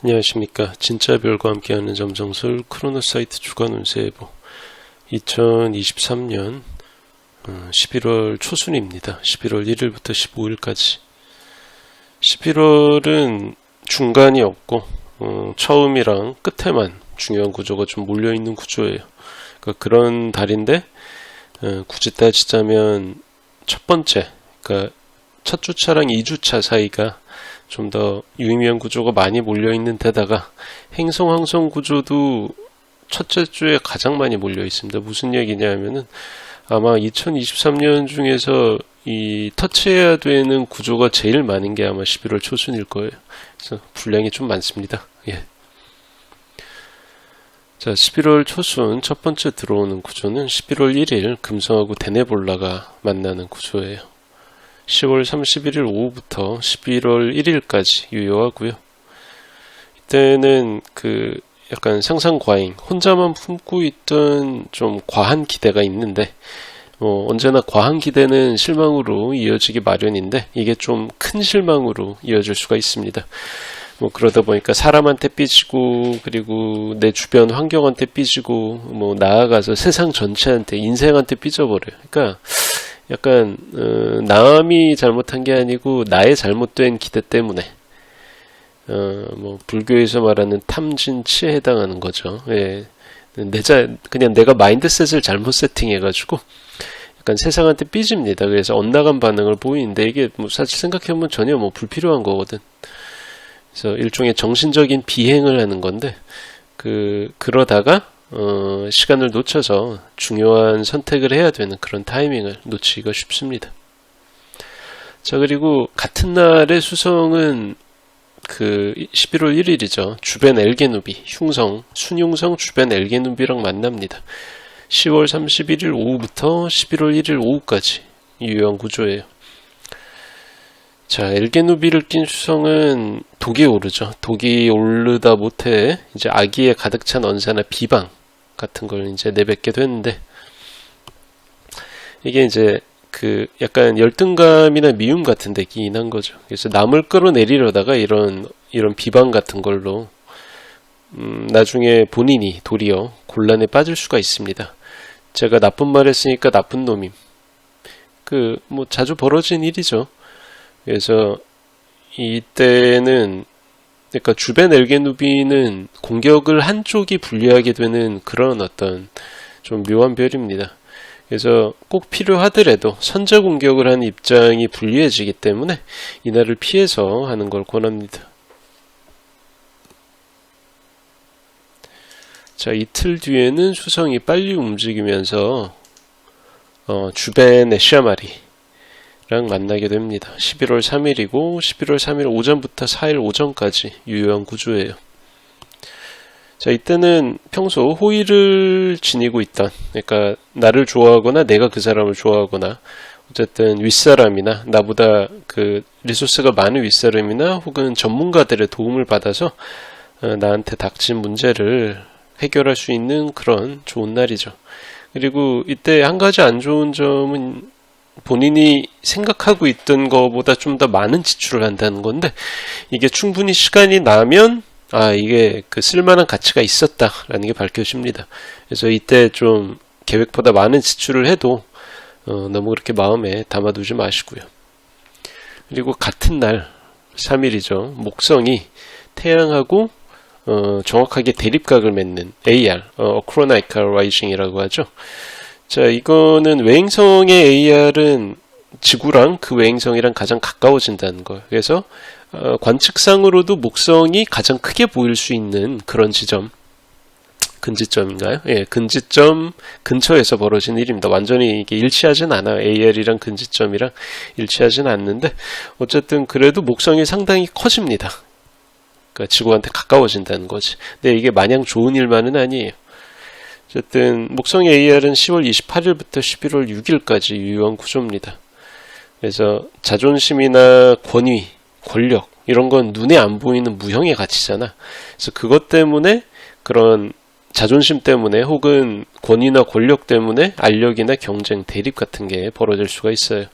안녕하십니까. 진짜별과 함께하는 점성술 크로노사이트 주간 운세 예보 2023년 11월 초순입니다. 11월 1일부터 15일까지 11월은 중간이 없고 처음이랑 끝에만 중요한 구조가 좀 몰려있는 구조예요. 그러니까 그런 달인데 굳이 따지자면 첫 번째, 그러니까 첫 주차랑 2주차 사이가 좀 더 유의미한 구조가 많이 몰려있는 데다가 행성 항성 구조도 첫째 주에 가장 많이 몰려 있습니다. 무슨 얘기냐 하면은 아마 2023년 중에서 이 터치해야 되는 구조가 제일 많은 게 아마 11월 초순일 거예요. 그래서 분량이 좀 많습니다. 예. 자, 11월 초순 첫 번째 들어오는 구조는 11월 1일 금성하고 데네볼라가 만나는 구조예요. 10월 31일 오후부터 11월 1일까지 유효하고요. 이때는 약간 상상 과잉, 혼자만 품고 있던 좀 과한 기대가 있는데 언제나 과한 기대는 실망으로 이어지기 마련인데 이게 좀 큰 실망으로 이어질 수가 있습니다. 그러다 보니까 사람한테 삐지고 그리고 내 주변 환경한테 삐지고 나아가서 세상 전체한테 인생한테 삐져버려요. 그러니까 약간 남이 잘못한 게 아니고 나의 잘못된 기대 때문에 불교에서 말하는 탐진치에 해당하는 거죠. 예. 그냥 내가 마인드셋을 잘못 세팅해가지고 약간 세상한테 삐집니다. 그래서 엇나간 반응을 보이는데 이게 사실 생각해보면 전혀 불필요한 거거든. 그래서 일종의 정신적인 비행을 하는 건데 그러다가 시간을 놓쳐서 중요한 선택을 해야 되는 그런 타이밍을 놓치기가 쉽습니다. 자, 그리고 같은 날의 수성은 11월 1일이죠. 주벤 엘게누비, 흉성, 순흉성 주벤 엘게누비랑 만납니다. 10월 31일 오후부터 11월 1일 오후까지 유효한 구조예요. 자, 엘게누비를 낀 수성은 독이 오르죠. 독이 오르다 못해 이제 아기에 가득 찬 언사나 비방 같은 걸 이제 내뱉게 됐는데 이게 이제 약간 열등감이나 미움 같은 데 끼인 한 거죠. 그래서 남을 끌어내리려다가 이런 비방 같은 걸로 나중에 본인이 도리어 곤란에 빠질 수가 있습니다. 제가 나쁜 말 했으니까 나쁜 놈임. 자주 벌어진 일이죠. 그래서 이때는 그러니까 주벤 엘게누비는 공격을 한쪽이 불리하게 되는 그런 어떤 좀 묘한 별입니다. 그래서 꼭 필요하더라도 선제 공격을 하는 입장이 불리해지기 때문에 이날을 피해서 하는 걸 권합니다. 자, 이틀 뒤에는 수성이 빨리 움직이면서 주벤의 시아마리 랑 만나게 됩니다. 11월 3일이고 11월 3일 오전부터 4일 오전까지 유효한 구조예요. 자, 이때는 평소 호의를 지니고 있던, 그러니까 나를 좋아하거나 내가 그 사람을 좋아하거나 어쨌든 윗사람이나 나보다 리소스가 많은 윗사람이나 혹은 전문가들의 도움을 받아서 나한테 닥친 문제를 해결할 수 있는 그런 좋은 날이죠. 그리고 이때 한 가지 안 좋은 점은 본인이 생각하고 있던 것보다 좀 더 많은 지출을 한다는 건데 이게 충분히 시간이 나면 이게 쓸만한 가치가 있었다라는 게 밝혀집니다. 그래서 이때 좀 계획보다 많은 지출을 해도 너무 그렇게 마음에 담아두지 마시고요. 그리고 같은 날 3일이죠. 목성이 태양하고 정확하게 대립각을 맺는 AR, Acronomical Rising이라고 하죠. 자, 이거는 외행성의 AR은 지구랑 그 외행성이랑 가장 가까워진다는 거예요. 그래서 관측상으로도 목성이 가장 크게 보일 수 있는 그런 지점, 근지점인가요? 예, 근지점 근처에서 벌어진 일입니다. 완전히 이게 일치하진 않아요. AR이랑 근지점이랑 일치하진 않는데 어쨌든 그래도 목성이 상당히 커집니다. 그러니까 지구한테 가까워진다는 거지. 근데 이게 마냥 좋은 일만은 아니에요. 어쨌든 목성의 AR은 10월 28일부터 11월 6일까지 유효한 구조입니다. 그래서 자존심이나 권위, 권력 이런 건 눈에 안 보이는 무형의 가치잖아. 그래서 그것 때문에 그런 자존심 때문에 혹은 권위나 권력 때문에 알력이나 경쟁, 대립 같은 게 벌어질 수가 있어요.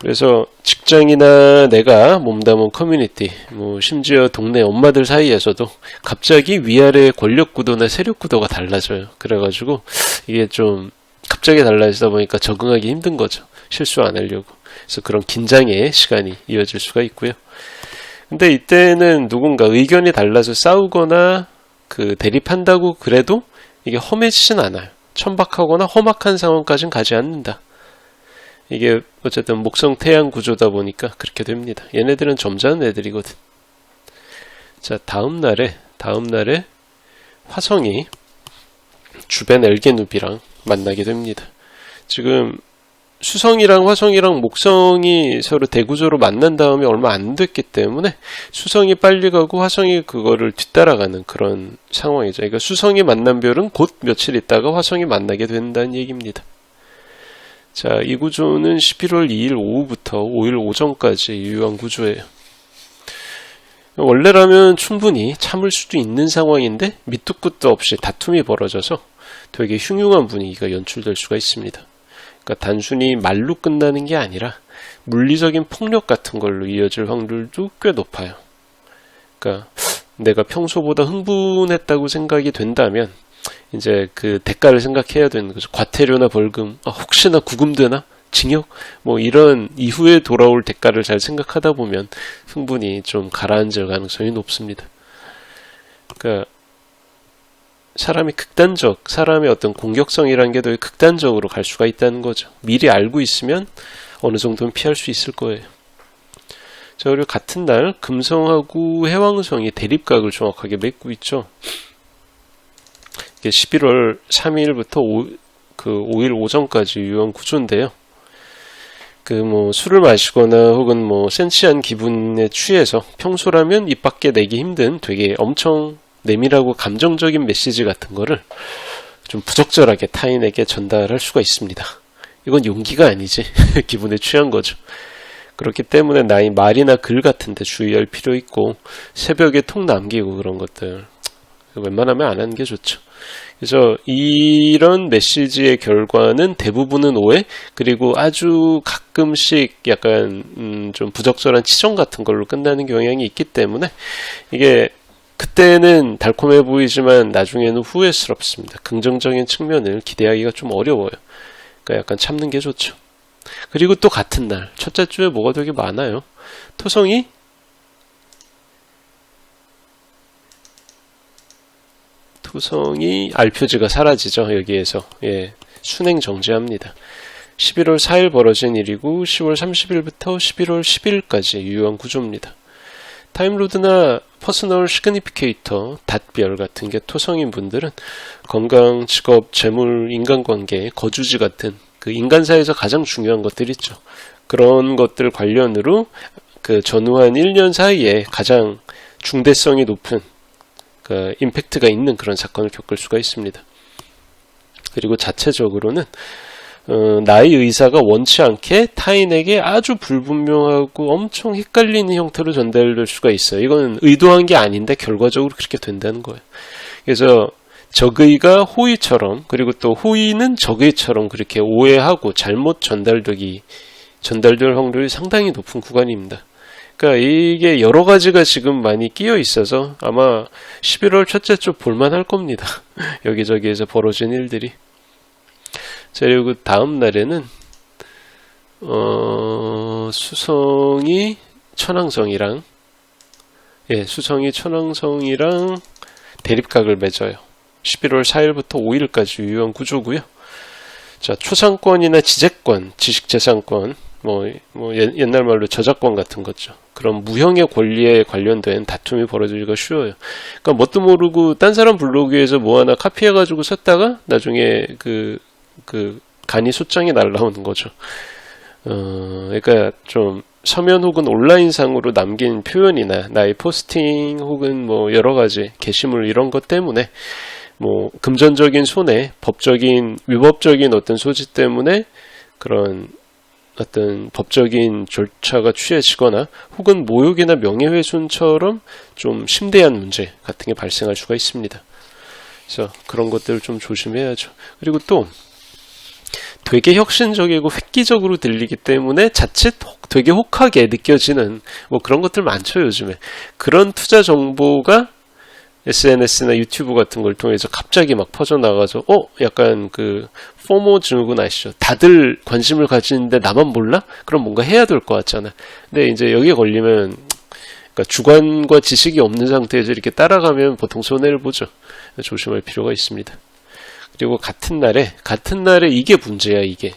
그래서 직장이나 내가 몸담은 커뮤니티, 뭐 심지어 동네 엄마들 사이에서도 갑자기 위아래 권력 구도나 세력 구도가 달라져요. 그래가지고 이게 좀 갑자기 달라지다 보니까 적응하기 힘든 거죠. 실수 안 하려고. 그래서 그런 긴장의 시간이 이어질 수가 있고요. 근데 이때는 누군가 의견이 달라서 싸우거나 그 대립한다고 그래도 이게 험해지진 않아요. 천박하거나 험악한 상황까지는 가지 않는다. 이게 어쨌든 목성 태양 구조다 보니까 그렇게 됩니다. 얘네들은 점잖은 애들이거든. 자, 다음 날에 화성이 주변 엘게누비랑 만나게 됩니다. 지금 수성이랑 화성이랑 목성이 서로 대구조로 만난 다음에 얼마 안 됐기 때문에 수성이 빨리 가고 화성이 그거를 뒤따라가는 그런 상황이죠. 그러니까 수성이 만난 별은 곧 며칠 있다가 화성이 만나게 된다는 얘기입니다. 자, 이 구조는 11월 2일 오후부터 5일 오전까지 유효한 구조예요. 원래라면 충분히 참을 수도 있는 상황인데 밑도 끝도 없이 다툼이 벌어져서 되게 흉흉한 분위기가 연출될 수가 있습니다. 그러니까 단순히 말로 끝나는 게 아니라 물리적인 폭력 같은 걸로 이어질 확률도 꽤 높아요. 그러니까 내가 평소보다 흥분했다고 생각이 된다면 이제 그 대가를 생각해야 되는 거죠. 과태료나 벌금, 혹시나 구금되나? 징역? 뭐 이런 이후에 돌아올 대가를 잘 생각하다 보면 충분히 좀 가라앉을 가능성이 높습니다. 그러니까 사람의 어떤 공격성이라는 게 더 극단적으로 갈 수가 있다는 거죠. 미리 알고 있으면 어느 정도는 피할 수 있을 거예요. 자, 그리고 같은 날 금성하고 해왕성이 대립각을 정확하게 맺고 있죠. 이게 11월 3일부터 5일 오전까지 유효한 구조인데요. 술을 마시거나 혹은 센치한 기분에 취해서 평소라면 입 밖에 내기 힘든 되게 엄청 내밀하고 감정적인 메시지 같은 거를 좀 부적절하게 타인에게 전달할 수가 있습니다. 이건 용기가 아니지 기분에 취한 거죠. 그렇기 때문에 말이나 글 같은 데 주의할 필요 있고 새벽에 톡 남기고 그런 것들 웬만하면 안 하는 게 좋죠. 그래서 이런 메시지의 결과는 대부분은 오해, 그리고 아주 가끔씩 약간 좀 부적절한 치정 같은 걸로 끝나는 경향이 있기 때문에 이게 그때는 달콤해 보이지만 나중에는 후회스럽습니다. 긍정적인 측면을 기대하기가 좀 어려워요. 그러니까 약간 참는 게 좋죠. 그리고 또 같은 날 첫째 주에 뭐가 되게 많아요. 토성이 알표지가 사라지죠. 여기에서 순행 정지합니다. 11월 4일 벌어진 일이고 10월 30일부터 11월 10일까지 유효한 구조입니다. 타임로드나 퍼스널 시그니피케이터, 닷별 같은 게 토성인 분들은 건강, 직업, 재물, 인간관계, 거주지 같은 그 인간사에서 가장 중요한 것들 있죠. 그런 것들 관련으로 그 전후한 1년 사이에 가장 중대성이 높은 그 임팩트가 있는 그런 사건을 겪을 수가 있습니다. 그리고 자체적으로는 나의 의사가 원치 않게 타인에게 아주 불분명하고 엄청 헷갈리는 형태로 전달될 수가 있어요. 이건 의도한 게 아닌데 결과적으로 그렇게 된다는 거예요. 그래서 적의가 호의처럼, 그리고 또 호의는 적의처럼 그렇게 오해하고 잘못 전달될 확률이 상당히 높은 구간입니다. 그러니까 이게 여러 가지가 지금 많이 끼어 있어서 아마 11월 첫째 주 볼만할 겁니다. 여기저기에서 벌어진 일들이. 자, 그리고 다음 날에는 수성이 천왕성이랑 대립각을 맺어요. 11월 4일부터 5일까지 유효한 구조고요. 자, 초상권이나 지재권, 지식재산권, 옛날 말로 저작권 같은 거죠. 그런 무형의 권리에 관련된 다툼이 벌어지기가 쉬워요. 그러니까 뭣도 모르고 딴 사람 블로그에서 뭐 하나 카피해가지고 썼다가 나중에 간이 소장이 날라오는 거죠. 그러니까 좀 서면 혹은 온라인상으로 남긴 표현이나 나의 포스팅 혹은 여러 가지 게시물 이런 것 때문에 금전적인 손해, 위법적인 어떤 소지 때문에 그런 어떤 법적인 절차가 취해지거나 혹은 모욕이나 명예훼손처럼 좀 심대한 문제 같은 게 발생할 수가 있습니다. 그래서 그런 것들을 좀 조심해야죠. 그리고 또 되게 혁신적이고 획기적으로 들리기 때문에 자칫 되게 혹하게 느껴지는 뭐 그런 것들 많죠, 요즘에. 그런 투자 정보가 SNS나 유튜브 같은 걸 통해서 갑자기 막 퍼져나가서 약간 그 포모 증후군 아시죠? 다들 관심을 가지는데 나만 몰라? 그럼 뭔가 해야 될 것 같잖아. 근데 이제 여기에 걸리면 그러니까 주관과 지식이 없는 상태에서 이렇게 따라가면 보통 손해를 보죠. 조심할 필요가 있습니다. 그리고 같은 날에 이게 문제야, 이게.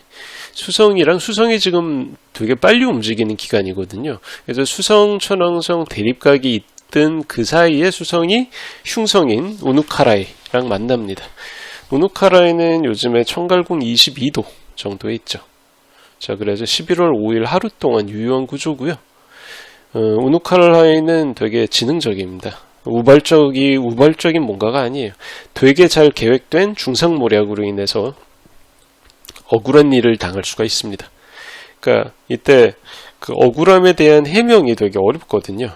수성이 지금 되게 빨리 움직이는 기간이거든요. 그래서 수성, 천왕성 대립각이 있던 그 사이에 수성이 흉성인 우누카라이랑 만납니다. 우누카라이는 요즘에 청갈궁 22도 정도에 있죠. 자, 그래서 11월 5일 하루 동안 유효한 구조고요. 우누카라이는 되게 지능적입니다. 우발적인 뭔가가 아니에요. 되게 잘 계획된 중상모략으로 인해서 억울한 일을 당할 수가 있습니다. 그러니까 이때 그 억울함에 대한 해명이 되게 어렵거든요.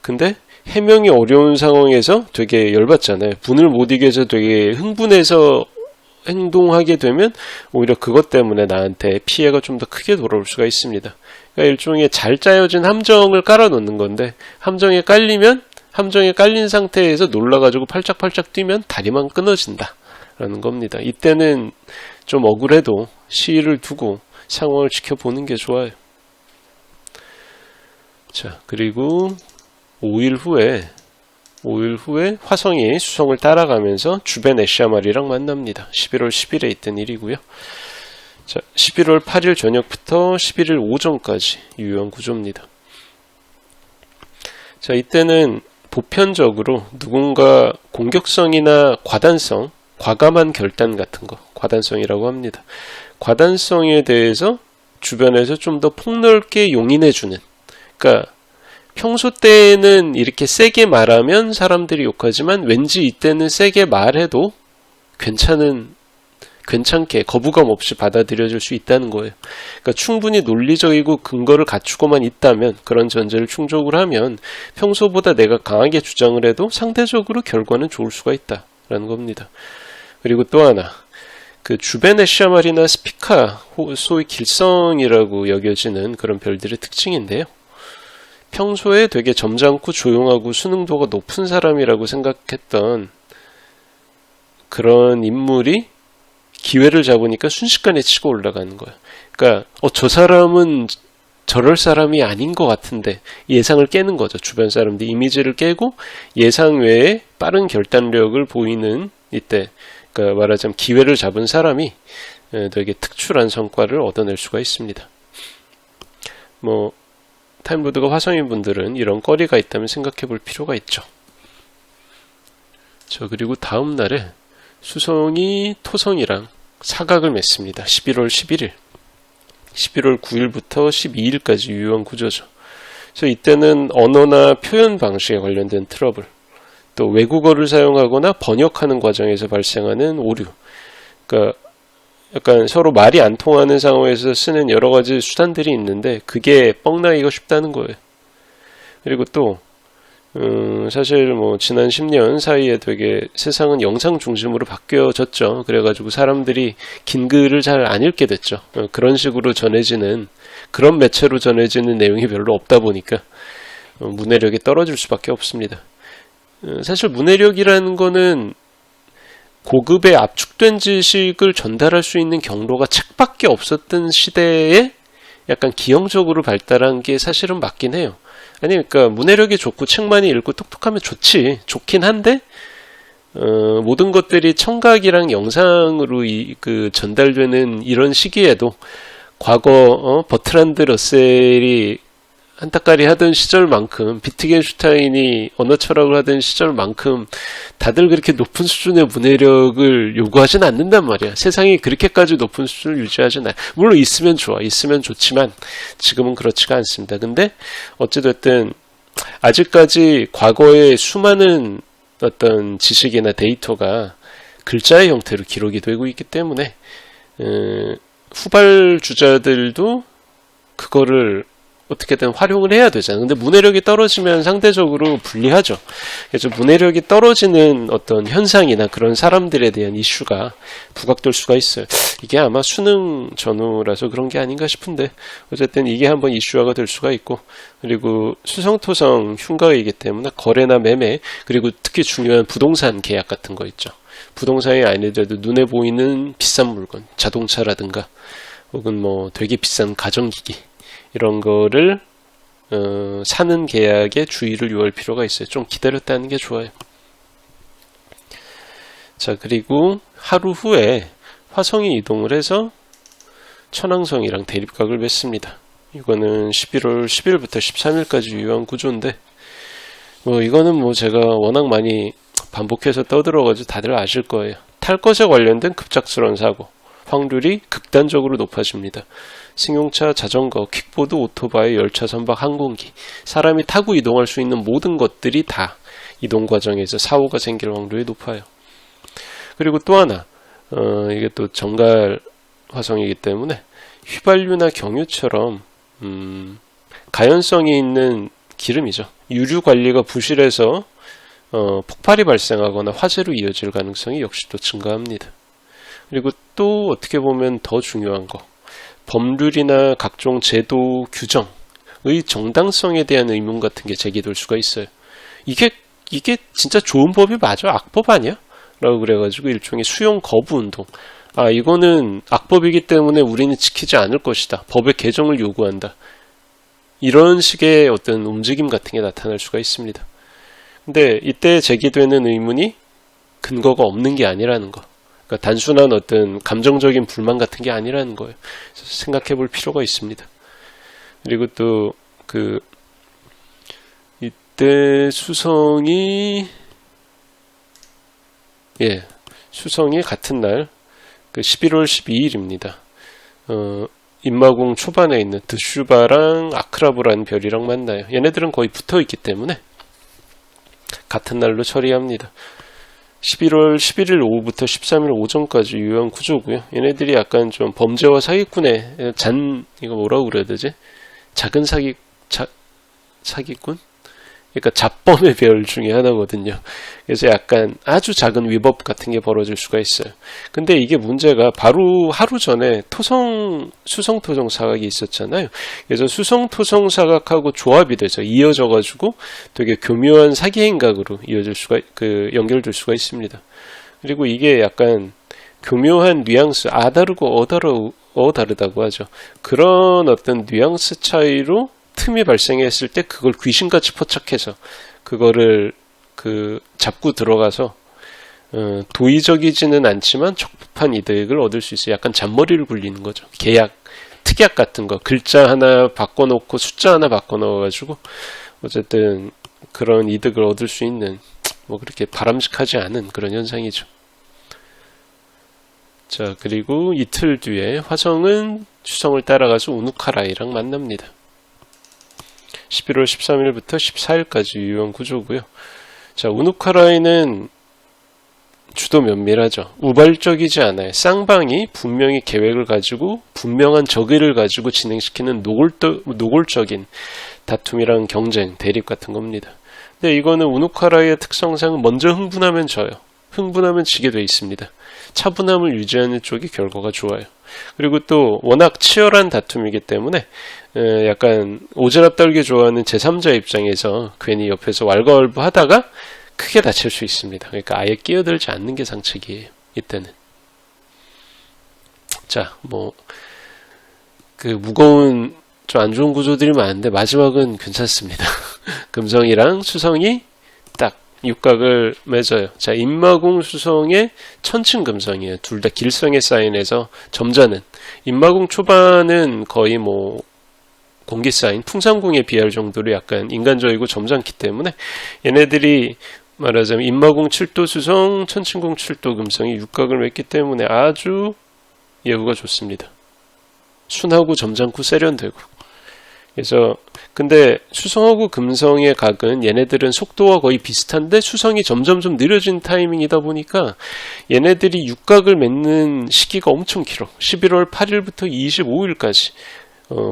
근데 해명이 어려운 상황에서 되게 열받잖아요. 분을 못 이겨서 되게 흥분해서 행동하게 되면 오히려 그것 때문에 나한테 피해가 좀 더 크게 돌아올 수가 있습니다. 그러니까 일종의 잘 짜여진 함정을 깔아놓는 건데 함정에 깔린 상태에서 놀라가지고 팔짝팔짝 뛰면 다리만 끊어진다 라는 겁니다. 이때는 좀 억울해도 시일을 두고 상황을 지켜보는 게 좋아요. 자, 그리고 5일 후에 화성이 수성을 따라가면서 주변 에시아말이랑 만납니다. 11월 10일에 있던 일이고요. 자, 11월 8일 저녁부터 11일 오전까지 유효한 구조입니다. 자, 이때는 보편적으로 누군가 공격성이나 과단성, 과감한 결단 같은 거, 과단성이라고 합니다. 과단성에 대해서 주변에서 좀 더 폭넓게 용인해주는, 그러니까 평소 때에는 이렇게 세게 말하면 사람들이 욕하지만 왠지 이때는 세게 말해도 괜찮게 거부감 없이 받아들여질 수 있다는 거예요. 그러니까 충분히 논리적이고 근거를 갖추고만 있다면, 그런 전제를 충족을 하면 평소보다 내가 강하게 주장을 해도 상대적으로 결과는 좋을 수가 있다라는 겁니다. 그리고 또 하나, 그 주변의 시아말이나 스피카, 소위 길성이라고 여겨지는 그런 별들의 특징인데요. 평소에 되게 점잖고 조용하고 수능도가 높은 사람이라고 생각했던 그런 인물이 기회를 잡으니까 순식간에 치고 올라가는 거야. 그러니까 저 사람은 저럴 사람이 아닌 것 같은데 예상을 깨는 거죠. 주변 사람들 이미지를 깨고 예상 외에 빠른 결단력을 보이는 이때, 그러니까 말하자면 기회를 잡은 사람이 되게 특출한 성과를 얻어낼 수가 있습니다. 타임로드가 화성인 분들은 이런 거리가 있다면 생각해 볼 필요가 있죠. 자, 그리고 다음 날에 수성이 토성이랑 사각을 맺습니다. 11월 11일. 11월 9일부터 12일까지 유효한 구조죠. 그래서 이때는 언어나 표현 방식에 관련된 트러블, 또 외국어를 사용하거나 번역하는 과정에서 발생하는 오류, 그러니까 약간 서로 말이 안 통하는 상황에서 쓰는 여러 가지 수단들이 있는데 그게 뻥나기가 쉽다는 거예요. 그리고 또 사실 지난 10년 사이에 되게 세상은 영상 중심으로 바뀌어졌죠. 그래가지고 사람들이 긴 글을 잘 안 읽게 됐죠. 그런 식으로 전해지는, 그런 매체로 전해지는 내용이 별로 없다 보니까 문해력이 떨어질 수밖에 없습니다. 사실 문해력이라는 거는 고급의 압축된 지식을 전달할 수 있는 경로가 책밖에 없었던 시대에 약간 기형적으로 발달한 게 사실은 맞긴 해요. 아니, 그러니까 문해력이 좋고 책 많이 읽고 똑똑하면 좋긴 한데 모든 것들이 청각이랑 영상으로 전달되는 이런 시기에도 과거 버트란드 러셀이 한따까리 하던 시절만큼, 비트겐슈타인이 언어 철학을 하던 시절만큼 다들 그렇게 높은 수준의 문해력을 요구하진 않는단 말이야. 세상이 그렇게까지 높은 수준을 유지하진 않아요. 물론 있으면 좋아, 있으면 좋지만 지금은 그렇지가 않습니다. 근데 어찌됐든 아직까지 과거의 수많은 어떤 지식이나 데이터가 글자의 형태로 기록이 되고 있기 때문에 후발 주자들도 그거를 어떻게든 활용을 해야 되잖아요. 근데 문해력이 떨어지면 상대적으로 불리하죠. 그래서 문해력이 떨어지는 어떤 현상이나 그런 사람들에 대한 이슈가 부각될 수가 있어요. 이게 아마 수능 전후라서 그런 게 아닌가 싶은데 어쨌든 이게 한번 이슈화가 될 수가 있고, 그리고 수성토성 흉가이기 때문에 거래나 매매, 그리고 특히 중요한 부동산 계약 같은 거 있죠. 부동산이 아니더라도 눈에 보이는 비싼 물건, 자동차라든가 혹은 뭐 되게 비싼 가전기기 이런 거를 사는 계약에 주의를 요할 필요가 있어요. 좀 기다렸다는 게 좋아요. 자, 그리고 하루 후에 화성이 이동을 해서 천왕성이랑 대립각을 맺습니다. 이거는 11월 10일부터 13일까지 유효한 구조인데, 뭐 이거는 뭐 제가 워낙 많이 반복해서 떠들어가지고 다들 아실 거예요. 탈 것에 관련된 급작스러운 사고 확률이 극단적으로 높아집니다. 승용차, 자전거, 킥보드, 오토바이, 열차, 선박, 항공기, 사람이 타고 이동할 수 있는 모든 것들이 다 이동 과정에서 사고가 생길 확률이 높아요. 그리고 또 하나, 이게 또 정갈 화성이기 때문에 휘발유나 경유처럼 가연성이 있는 기름이죠. 유류 관리가 부실해서 폭발이 발생하거나 화재로 이어질 가능성이 역시 또 증가합니다. 그리고 또 어떻게 보면 더 중요한 거, 법률이나 각종 제도 규정의 정당성에 대한 의문 같은 게 제기될 수가 있어요. 이게 진짜 좋은 법이 맞아? 악법 아니야? 라고 그래가지고 일종의 수용 거부 운동. 아, 이거는 악법이기 때문에 우리는 지키지 않을 것이다. 법의 개정을 요구한다. 이런 식의 어떤 움직임 같은 게 나타날 수가 있습니다. 근데 이때 제기되는 의문이 근거가 없는 게 아니라는 거. 그러니까 단순한 어떤 감정적인 불만 같은 게 아니라는 거예요. 그래서 생각해 볼 필요가 있습니다. 그리고 또 이때 수성이 같은 날 11월 12일입니다. 임마궁 초반에 있는 드슈바랑 아크라브라는 별이랑 만나요. 얘네들은 거의 붙어 있기 때문에 같은 날로 처리합니다. 11월 11일 오후부터 13일 오전까지 유효한 구조고요. 얘네들이 약간 좀 범죄와 사기꾼의 이거 뭐라고 그래야 되지? 작은 사기꾼? 그러니까 잡범의 별 중에 하나거든요. 그래서 약간 아주 작은 위법 같은 게 벌어질 수가 있어요. 근데 이게 문제가 바로 하루 전에 수성토성 사각이 있었잖아요. 그래서 수성토성 사각하고 조합이 돼서 이어져가지고 되게 교묘한 사기 행각으로 연결될 수가 있습니다. 그리고 이게 약간 교묘한 뉘앙스, 다르고 다르다고 하죠. 그런 어떤 뉘앙스 차이로 틈이 발생했을 때 그걸 귀신같이 포착해서 그거를 잡고 들어가서 도의적이지는 않지만 적법한 이득을 얻을 수 있어요. 약간 잔머리를 굴리는 거죠. 특약 같은 거, 글자 하나 바꿔놓고 숫자 하나 바꿔넣어가지고 어쨌든 그런 이득을 얻을 수 있는, 뭐 그렇게 바람직하지 않은 그런 현상이죠. 자, 그리고 이틀 뒤에 화성은 수성을 따라가서 우누카라이랑 만납니다. 11월 13일부터 14일까지 유효한 구조고요. 자, 우누카라이는 주도 면밀하죠. 우발적이지 않아요. 쌍방이 분명히 계획을 가지고 분명한 적의를 가지고 진행시키는 노골적인 다툼이랑 경쟁, 대립 같은 겁니다. 근데 이거는 우누카라이의 특성상 먼저 흥분하면 져요. 흥분하면 지게 돼 있습니다. 차분함을 유지하는 쪽이 결과가 좋아요. 그리고 또 워낙 치열한 다툼이기 때문에 약간 오지랖 떨기 좋아하는 제3자 입장에서 괜히 옆에서 왈가왈부하다가 크게 다칠 수 있습니다. 그러니까 아예 끼어들지 않는 게 상책이에요. 이때는. 자, 무거운 좀 안 좋은 구조들이 많은데 마지막은 괜찮습니다. 금성이랑 수성이 딱 육각을 맺어요. 자, 임마궁 수성의 천층금성이에요. 둘 다 길성의 사인에서 점자는, 임마궁 초반은 거의 공기 사인, 풍산궁에 비할 정도로 약간 인간적이고 점잖기 때문에 얘네들이 말하자면 임마궁 7도 수성, 천층궁 7도 금성이 육각을 맺기 때문에 아주 예후가 좋습니다. 순하고 점잖고 세련되고. 그래서 근데 수성하고 금성의 각은 얘네들은 속도와 거의 비슷한데 수성이 점점 느려진 타이밍이다 보니까 얘네들이 육각을 맺는 시기가 엄청 길어. 11월 8일부터 25일까지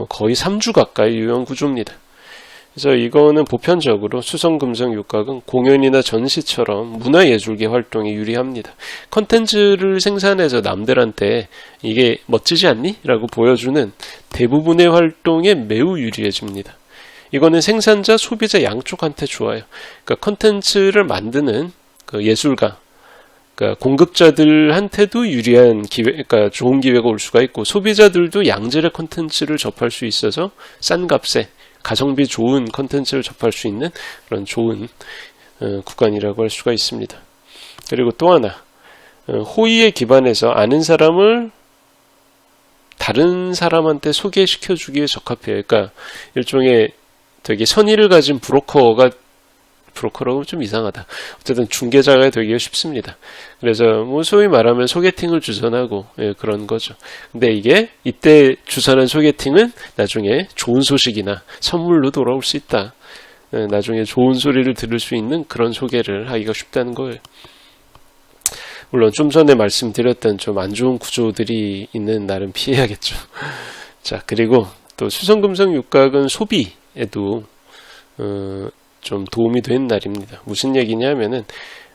거의 3주 가까이 유효한 구조입니다. 그래서 이거는 보편적으로 수성금성 육각은 공연이나 전시처럼 문화예술계 활동에 유리합니다. 컨텐츠를 생산해서 남들한테 이게 멋지지 않니? 라고 보여주는 대부분의 활동에 매우 유리해집니다. 이거는 생산자, 소비자 양쪽한테 좋아요. 그러니까 컨텐츠를 만드는 그 예술가, 그러니까 공급자들한테도 유리한 기회, 그러니까 좋은 기회가 올 수가 있고, 소비자들도 양질의 컨텐츠를 접할 수 있어서 싼 값에 가성비 좋은 컨텐츠를 접할 수 있는 그런 좋은 구간이라고 할 수가 있습니다. 그리고 또 하나, 호의에 기반해서 아는 사람을 다른 사람한테 소개시켜주기에 적합해요. 그러니까 일종의 되게 선의를 가진 브로커라고 좀 이상하다. 어쨌든 중개자가 되기가 쉽습니다. 그래서 뭐 소위 말하면 소개팅을 주선하고 그런 거죠. 근데 이때 주선한 소개팅은 나중에 좋은 소식이나 선물로 돌아올 수 있다. 나중에 좋은 소리를 들을 수 있는 그런 소개를 하기가 쉽다는 거예요. 물론 좀 전에 말씀드렸던 좀 안 좋은 구조들이 있는 날은 피해야겠죠. 자, 그리고 또 수성금성 육각은 소비에도 좀 도움이 되는 날입니다. 무슨 얘기냐면은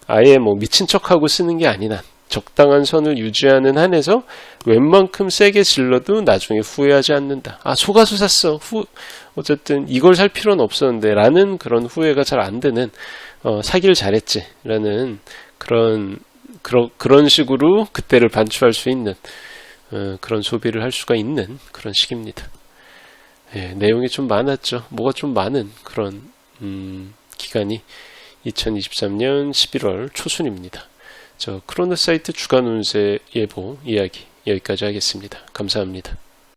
아예 뭐 미친 척하고 쓰는 게 아닌 한 적당한 선을 유지하는 한에서 웬만큼 세게 질러도 나중에 후회하지 않는다. 아, 속아서 샀어. 어쨌든 이걸 살 필요는 없었는데 라는 그런 후회가 잘 안 드는 사길 잘했지 라는 그런 식으로 그때를 반추할 수 있는 그런 소비를 할 수가 있는 그런 시기입니다. 예, 내용이 좀 많았죠. 뭐가 좀 많은 그런 기간이 2023년 11월 초순입니다. 크로노사이트 주간 운세 예보 이야기 여기까지 하겠습니다. 감사합니다.